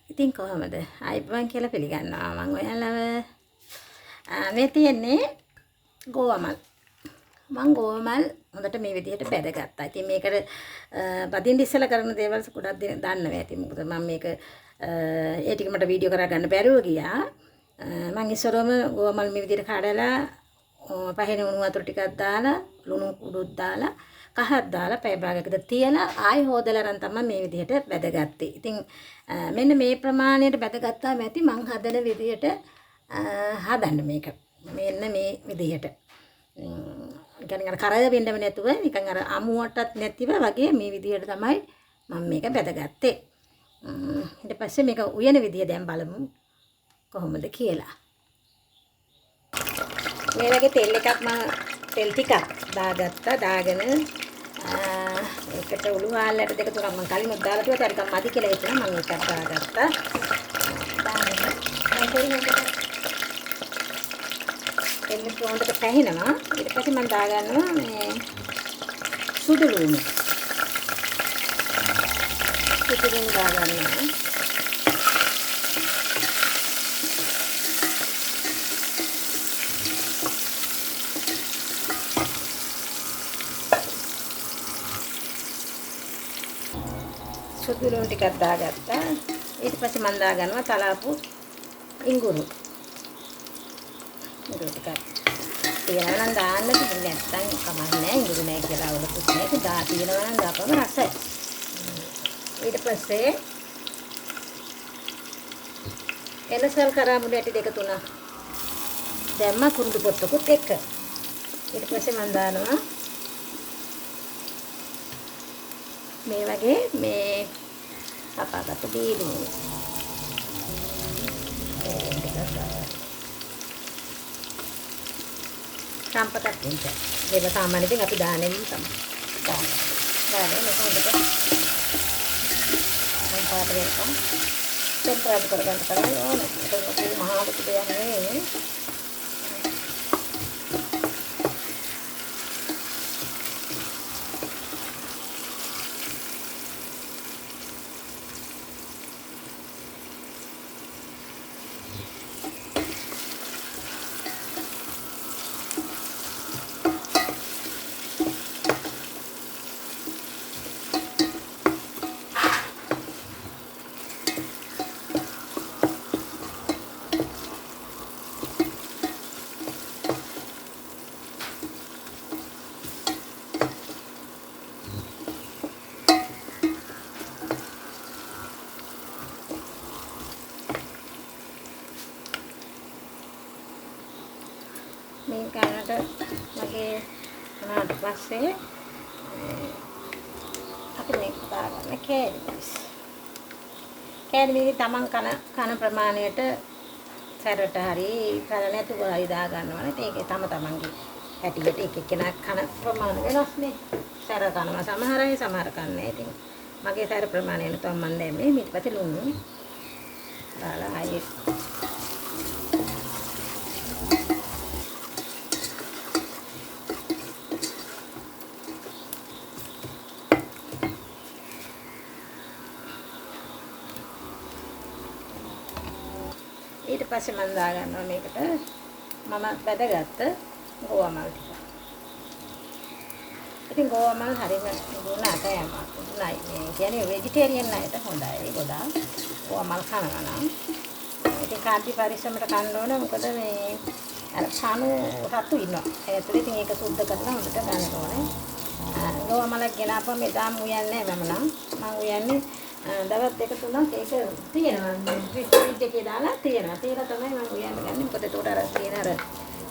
ඉතින් කොහමද? ආයිබන් කියලා පිළිගන්නවා මම ඔයාලව. මේ තියෙන්නේ ගෝවමල්. මම ගෝවමල් හොඳට මේ විදිහට බැදගත්තා. ඉතින් මේකට බදින්න ඉස්සලා කරන දේවල් ගොඩක් දන්නවා ඇති. මොකද මම මේක ඒ ටික මට වීඩියෝ කරා ගන්න බැරුව ගියා. මම ඉස්සරම ගෝවමල් මේ විදිහට කඩලා පහේන උණු වතුර ටිකක් දාලා ලුණු කුඩුත් දාලා කහක් දාලා පැය භාගයකට තියලා ආයෙ හොදලා අරන් තමයි මේ විදිහට බැදගත්තේ. ඉතින් මෙන්න මේ ප්‍රමාණයට බැදගත්තාම ඇති මං හදන විදිහට හදන්න මේක. මෙන්න මේ විදිහට. නිකන් අර කරය වෙන්නම නැතුව නිකන් අර අමුවටත් නැතිව වගේ මේ විදිහට තමයි මම මේක බැදගත්තේ. ඊට පස්සේ මේක උයන විදිය දැන් බලමු කොහොමද කියලා. මේ වගේ තෙල් එකක් මම තෙල් ටිකක් දාගත්තා. දාගෙන ඒකට උළු හාල්ලට දෙක තුනක් මම කලින් දාලා තිබ්බා. ටිකක් මදි කියලා හිතුණා මම එකක් දාගත්තා. එන්න හොඳට පැහෙනවා. ඊට පස්සේ මම දාගන්නවා මේ සුදු ලුණු. සුදු ලුණු දාගන්නවා. සුදු ලුණු ටිකක් දාගත්තා. ඊට පස්සේ මම දාගන්නවා තලාපු ඉඟුරු. ඉඟුරු ටිකක් තියනවා නම් දාන්න තිබුණ නැත්නම් කමක් නැහැ. ඉඟුරු නැහැ කියලා අවුලකුත් නැහැ. ඒක දා තියනවා නම් දාපම රසයි. ඊට පස්සේ එලසල් කරාමුඩ ඇටි දෙක තුනක් දැම්ම කුරුඳු පොත්තකුත් එක්ක. ඊට පස්සේ මම දානවා මේ වගේ මේ කපාගත්ත බීලුණු. සම්පතක් දෙන්න. ඒක සාමාන්‍යයෙන් අපි දාන්නේ තමයි. දාන්නේ මේක හොඳට සම්පාද වෙනවා. සම්පාද කරගන්න තමයි ඕනේ. ඒක මහා ලොකු දෙයක් නෙවෙයි. මේ කනට මගේ කනට පස්සේ අපි මේක දාගන්න කෑලිස්. කෑලිස් තමන් කන ප්‍රමාණයට සැරට හරි කන නැතුව හරි දා ගන්නවනේ. ඒකේ තමන්ගේ හැටියට එක එක්කෙනා කන ප්‍රමාණය වෙනස්නේ. සැර කනවා සමහර අය සමහර කන්නේ. ඉතින් මගේ සැර ප්‍රමාණයට තමයි මම දැම්මේ. ඊට පස්සේ ලුණු දාලා ආයෙ ඊට පස්සේ මම දාගන්නවා මේකට මම බැදගත්ත ගෝවමල් ටික. ඉතින් ගෝවමල් හරිම ගුණාට යනවා. නයි මේ කියන්නේ වෙජිටේරියන් අයට හොඳයි ගොඩාක්. ගෝවමල් කනවා නම් ඉතින් කාන්ති පරිස්සමට කන්න ඕන. මොකද මේ අර කණු රතු ඉන්නවා. ඒත් ඉතින් ඒක සුද්ධ කරලා හොඳට ගන්න ඕනේ. ගෝවමලක් ගෙනාපුවම එදාම උයන්නේ නැහැ මම උයන්නේ දවස් දෙක තුනක් ඒක තියෙනවා ෆ්‍රිජ් එකේ දාලා තියෙනවා. තියලා තමයි මම උයන්න ගන්නේ. මොකද ඒකට අර තියෙන අර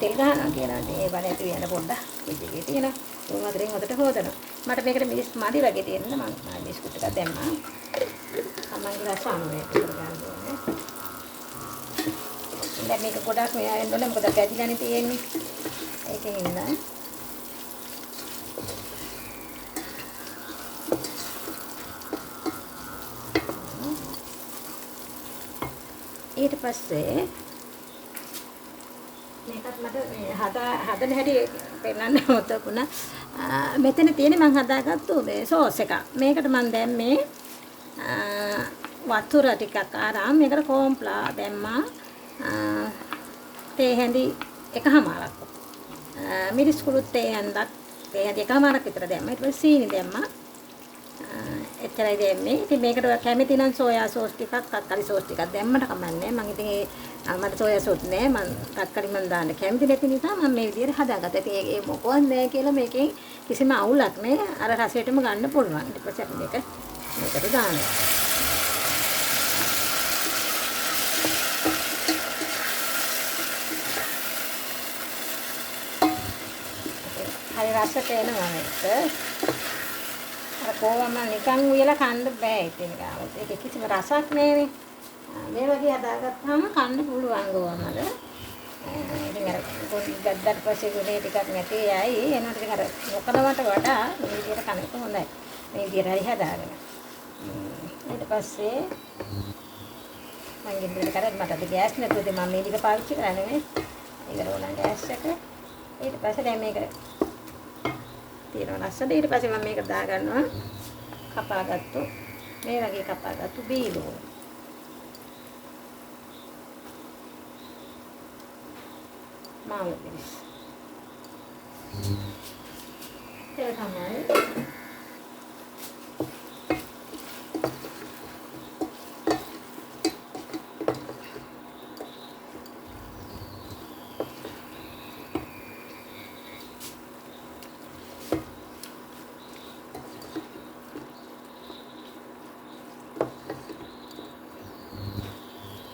තෙල් ගහනවා කියලා ඒ වගේ ඇති වෙන පොඩ්ඩක් ෆ්‍රිජ් එකේ තියෙනවා. උන් වතුරෙන් හොදට හොදනවා. මට මේකට මිස් මදි වගේ තියෙනවා. මම බිස්කුට් එකක් දැම්මා. අම්මගේ රස අනුව කරගන්න ඕනේ. දැන් මේක ගොඩක් මෙයා වෙන්න ඕනේ. මොකද පැදිලානේ තියෙන්නේ. ඒකෙන් ඉන්න ඊට පස්සේ මේකත් මට හදන හැටි පෙන්නන්න මතකුණා. මෙතන තියෙන්නේ මම හදාගත්තු මේ සෝස් එක. මේකට මම දැම්මේ වතුර ටිකක් අරන් මේකට කෝම්ප්ලා දැම්මා. තේ හැඳි එකමාරක්. මිරිස් කුඩුත් තේ හැඳි එකමාරක් විතර දැම්මා. ඊට පස්සේ සීනි දැම්මා. එච්චරයි දෙන්නේ. ඉතින් මේකට කැමති නම් සෝයා සෝස් ටිකක්, තක්කාලි සෝස් ටිකක් දැම්මට කමන්නේ. මම ඉතින් මට සෝයා සෝස් නෑ. මම තක්කාලි මන් දාන්න කැමති නැති නිසා මම මේ විදිහට හදාගත්තා. ඉතින් ඒ මොකවත් නෑ කියලා මේකෙන් කිසිම අවුලක් නෑ. අර රසයටම ගන්න පුළුවන්. ඊට පස්සේ අපි මේකට දානවා. හරි රසට එනවා මේක. අර කොවම නිකන් උයලා කන්න බෑ ඉතින් ගාවත්. ඒක කිසිම රසක් නෑනේ. මේ වගේ හදාගත්තාම කන්න පුළුවන් ගෝවමල. ඉතින් අර ගද්දට පස්සේ ගුණේ ටිකක් නැති යයි. එනකොට ඉතින් අර මොකදවට වඩා මේ විදිහට කන එක හොඳයි. මේ විදිහටයි හදාගෙන. ඊට පස්සේ මම ගින්දර කරත් මට අද ගෑස් නැතුවද මම මේක පාවිච්චි කරන්නේ නේ. ඒක රෝලන් ගෑස් එක. ඊට පස්සේ දැන් මේක තියෙනවා ලස්සනට. ඊට පස්සේ මම මේක දා ගන්නවා කපාගත්තු මේ වගේ කපාගත්තු බීලෝ. මාළු පිරිස්. ඒක තමයි.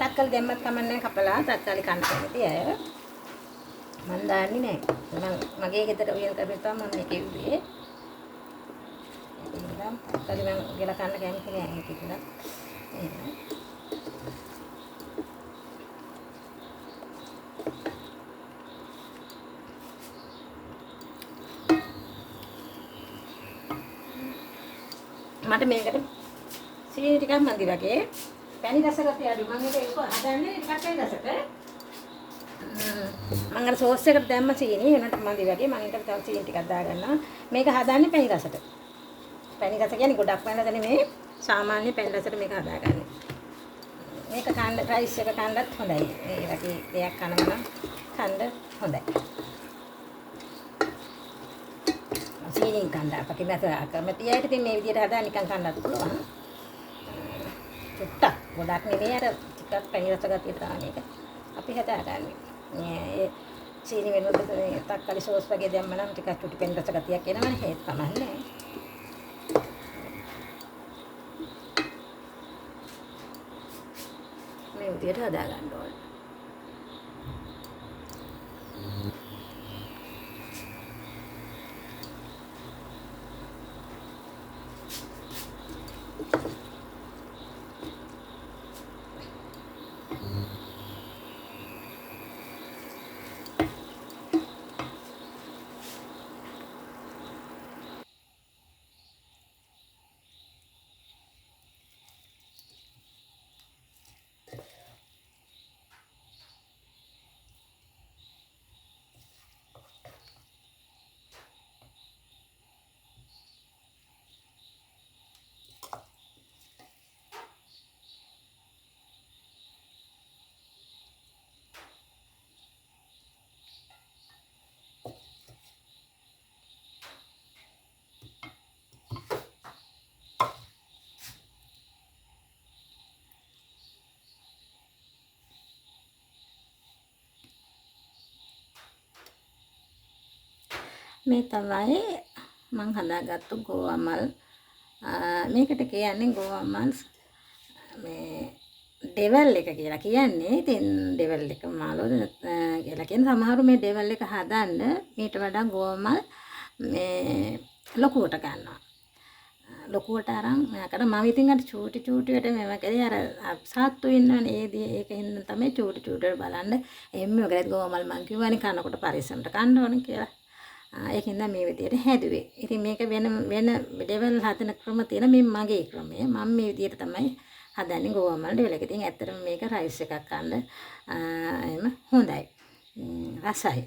තක්කලි දැම්මත් කමන්නේ කපලා තක්කලි කන්න කැමති අය. මම දාන්නේ නැහැ. මගේ ගෙදර උයන් කරපිට තමයි මම මේක ඉන්නේ. ඉතින් තක්කලි මම ගල කන්න කැමති නෑ ඒක කියලා. එහෙනම් මට මේකට සීනි ටිකක් මදි වගේ. පැණි රස ගතිය අඩු. මම ඒක හදන්නේ ටිකක් පැණි රසට. මම අර සෝස් එකට දැම්ම සීනි එනට මදි වගේ. මම ඒකට තව සීනි ටිකක් දාගන්නවා. මේක හදන්නේ පැණි රසට. පැණි රස කියන්නේ ගොඩක් පැණි රස නෙමෙයි. සාමාන්‍ය පැණි රසට මේක හදාගන්නේ. මේක කන්න රයිස් එක කන්නත් හොඳයි. ඒ වගේ දෙයක් කනවා නම් කන්න හොඳයි. සීනි කන්න අපිට නැත කැමති අයට ඉතින් මේ විදිහට හදා නිකන් කන්නත් පුළුවන්. චුට්ටක් ගොඩක් නෙමෙයි අර ටිකක් පැණි රස ගතියට දාන එක අපි හදාගන්නේ. ඒ සීනි වෙනුවට තක්කාලි සෝස් වගේ දැම්ම නම් ටිකක් චුටි පැණි රස ගතියක් එනවනේ හේත් කමන්නේ. මේ විදිහට හදාගන්න ඕනේ. මේ තමයි මං හදාගත්තු ගෝවමල්. මේකට කියන්නේ ගෝවමල් මේ ඩෙවල් එක කියලා කියන්නේ. ඉතින් ඩෙවල් එක මාළු කියලා කියන සමහරු මේ ඩෙවල් එක හදන්න ඊට වඩා ගෝවමල් මේ ලොකුවට ගන්නවා. ලොකුවට අරන් මේකට මම ඉතින් අර චූටි චූටියට මේව කරේ අර සාත්තු ඉන්නවනේ ඒකෙන් තමයි චූටි චූටියට බලන්න එම්මේ ඔකලත් ගෝවමල් මං කිව්වනේ කනකොට පරිස්සමට කන්න ඕනේ කියලා. ඒකින්ද මේ විදියට හැදුවේ. ඉතින් මේක වෙන ඩෙවල් හදන ක්‍රම තියෙන මේ මගේ ක්‍රමය. මම මේ විදියට තමයි හදන්නේ ගෝවමල් ඩෙවල් එක. ඉතින් ඇත්තටම මේක රයිස් එකක් කන්න එහෙම හොඳයි. රසයි.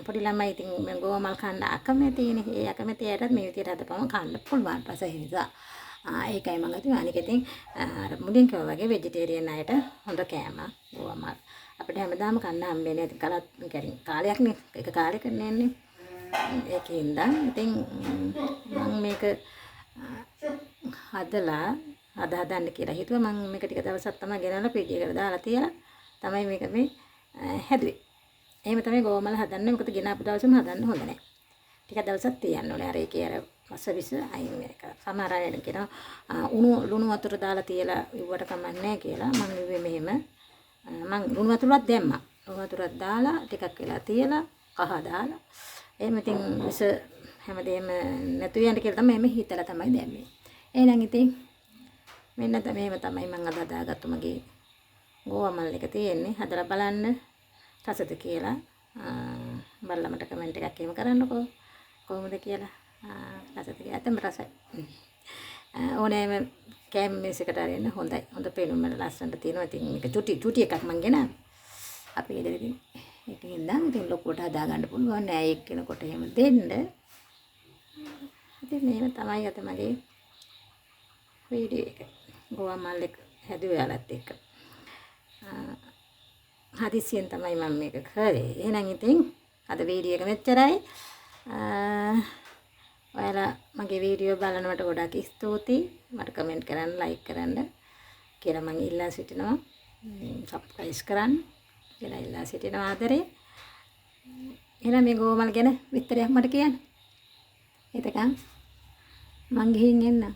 පොඩි ළමයි ඉතින් ගෝවමල් කන්න අකමැතිනේ. ඒ අකමැති අයටත් මේ විදියට හදපම කන්න පුළුවන් රසයි නිසා. ඒකයි මම හිතුවා. අනික ඉතින් අර මුලින් කිව්වා වගේ වෙජිටේරියන් අයට හොඳ කෑම ගෝවමල්. අපිට හැමදාම කන්න හම්බෙන්නේ නැති කාලයක් නේ. එක කාලයක නෙන්නේ. ඒකින්ද ඉතින් මම මේක හදන්න කියලා හිතුවා. මම මේක ටික දවසක් තමයි ගෙනල්ලා පීඩිය එකට දාලා තියලා තමයි මේක මේ හැදුවේ. එහෙම තමයි ගෝවමල් හදන්නේ. මොකද ගෙන ආපු දවසේම හදන්න හොඳ නැහැ. ටික දවසක් තියන්න ඕනේ. අර ඒකේ අර වස අයින් වෙනක. සමහර අය කියනවා ලුණු වතුර දාලා තියලා ඉව්වට කමක් නැහැ කියලා. මම ඉුවේ මෙහෙම. මම ලුණු වතුරක් දැම්මා. ලුණු වතුරක් දාලා ටිකක් වෙලා තියලා කහ දාලා එහෙම ඉතින් විස හැමදේම නැතු යන්න කියලා තමයි මේ හිතලා තමයි දැම්මේ. එහෙනම් ඉතින් මෙන්න මේව තමයි මම අද හදාගත්තු මගේ ගෝවමල් එක තියෙන්නේ. හදලා බලන්න රසද කියලා. බලලා මට කමෙන්ට් එකක් එහෙම කරන්නකෝ. කොහොමද කියලා. රසද කියලා. අතම රසයි. ඕනෑම කෑම මේසයකට අරින්න හොඳයි. හොඳ පේනුම් වල ලස්සනට තියෙනවා. ඉතින් මේක චුටි එකක් මං ගෙනාවා. අපි ඉතින් ඒකෙන් දැන් ඉතින් ලොකුවට හදා ගන්න පුළුවන් නෑ. ඒක කෙනකොට එහෙම දෙන්න. ඉතින් මේව තමයි අද මගේ වීඩියෝ එක. ගෝවමල් එක හැදුවේ යාලත් එක්ක. හදිසියෙන් තමයි මම මේක කරේ. එහෙනම් ඉතින් අද වීඩියෝ එක මෙච්චරයි. ඔයාලා මගේ වීඩියෝ බලනවට ගොඩාක් ස්තුතියි. මට කමෙන්ට් කරන්න, ලයික් කරන්න කියලා මම ඉල්ලා සිටිනවා. සබ්ස්ක්‍රයිබ් කරන්න කියලා ඉල්ලා සිටිනවා ආදරේ. එහෙනම් මේ ගෝවමල් ගැන විස්තරයක් මට කියන්න. එතකන් මං ගිහින් එන්නම්.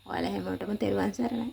ඔයාලා හැමෝටම තෙරුවන් සරණයි.